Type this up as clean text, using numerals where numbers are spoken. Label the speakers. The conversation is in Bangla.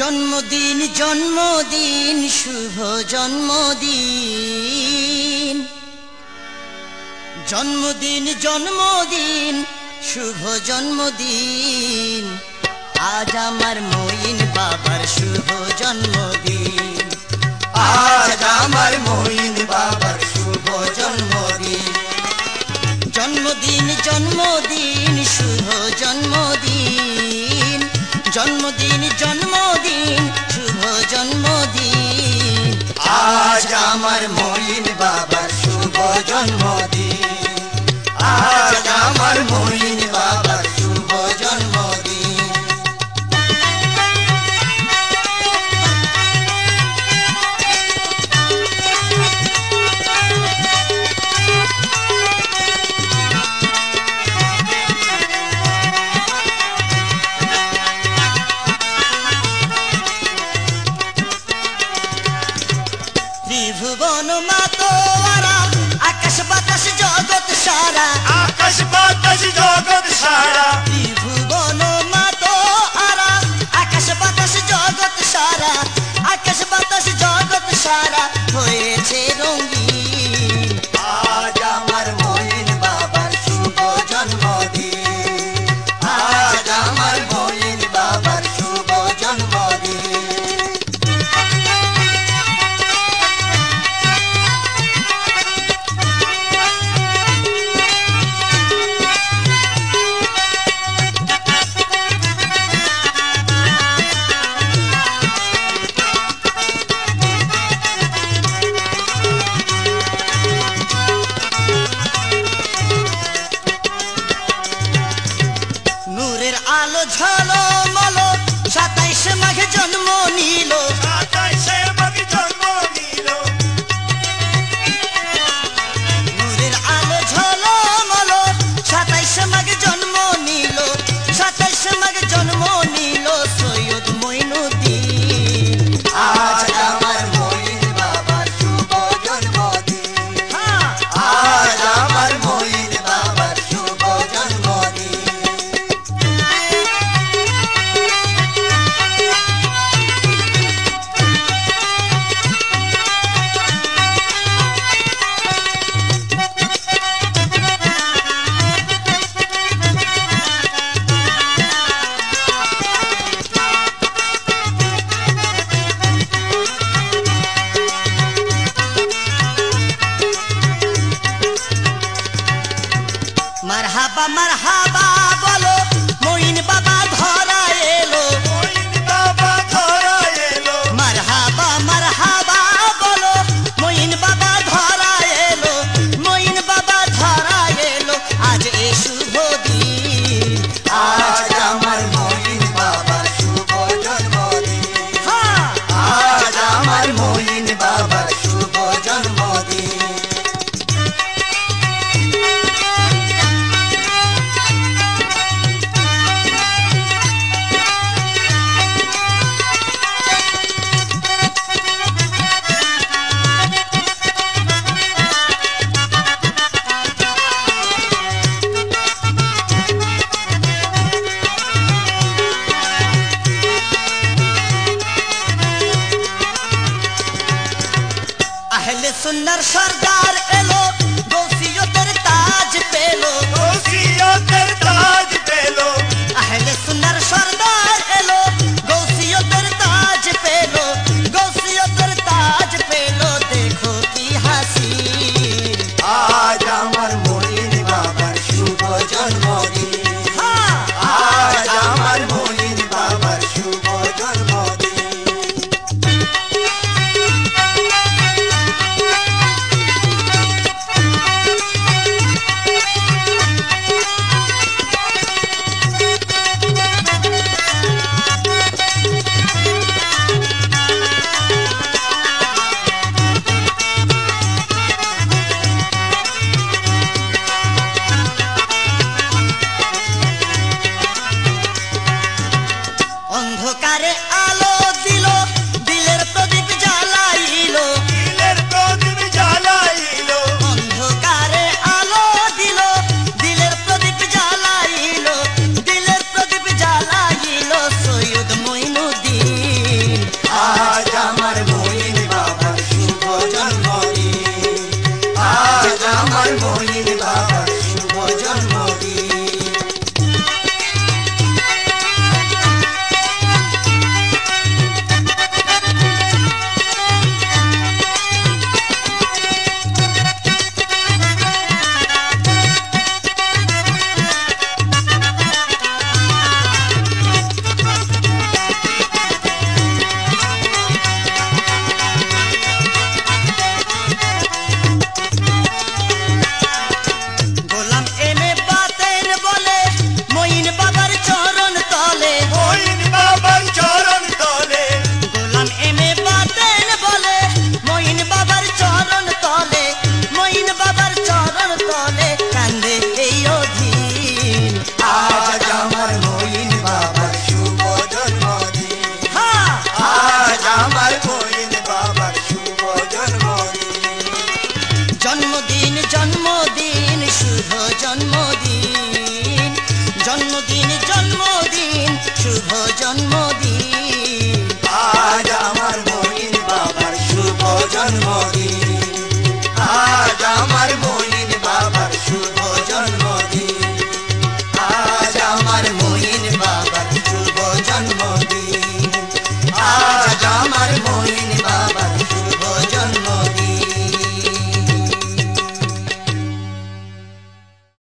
Speaker 1: জন্মদিন জন্মদিন শুভ জন্মদিন, জন্মদিন জন্মদিন শুভ জন্মদিন। আজ আমার মঈন বাবার শুভ জন্মদিন,
Speaker 2: আজ আমার মঈন বাবার শুভ জন্মদিন।
Speaker 1: জন্মদিন জন্মদিন শুভ জন্মদিন, জন্মদিন জন্মদিন শুভ জন্মদিন।
Speaker 2: আজ আমার মঈন বাবার শুভ জন্মদিন, আজ আমার মঈন বাবার শুভ জন্মদিন।
Speaker 1: ত্রিভুবন মাতোয়ারা আকাশ বাতাস জগৎ সারা,
Speaker 2: আকাশ বাতাস জগৎ সারা।
Speaker 1: ত্রিভুবন মাতোয়ারা আকাশ বাতাস জগৎ সারা, আকাশ বাতাস জগৎ সারা হয়েছে রঙিন।
Speaker 2: আজ আমার মঈন বাবার শুভ জন্মদিন, আজ আমার মঈন বাবার শুভ জন্মদিন।
Speaker 1: নূরের আলো ঝলমলো 27 মাঘে জন্ম নিল,
Speaker 2: 27 মাঘে জন্ম নিল।
Speaker 1: নূরের আলো ঝলমলো 27 মাঘে জন্ম নিল, 27 মাঘে জন্ম নিল সৈয়দ মঈনুদ্দিন।
Speaker 2: আজ আমার মঈন বাবার শুভ জন্মদিন, আজ আমার মঈন বাবার শুভ জন্মদিন।
Speaker 1: মারহাবা মারহাবা বলো মঈন বাবা ধরা এলো,
Speaker 2: মঈন বাবা ধরা এলো।
Speaker 1: মারহাবা মারহাবা বলো মঈন বাবা ধরা এলো, মঈন বাবা ধরা এলো আজ এ শুভ দিন।
Speaker 2: আজ আমার মঈন বাবার শুভ জন্মদিন,
Speaker 1: হ্যাঁ
Speaker 2: আজ আমার মঈন বাবার শুভ জন্মদিন।
Speaker 1: আহলে সুন্নাহর সরদার এলো গৌসিয়তের তাজ পেলো,
Speaker 2: গৌসিয়তের তাজ পেলো।
Speaker 1: আহলে সুন্নাহর সরদার এলো গৌসিয়তের তাজ পেলো, গৌসিয়তের তাজ পেলো দেখো কি হাসিন।
Speaker 2: আজ আমার মঈন বাবার শুভ জন্মদিন,
Speaker 1: হ্যাঁ
Speaker 2: আজ আমার মঈন বাবার শুভ জন্মদিন।
Speaker 1: জন্মদিন।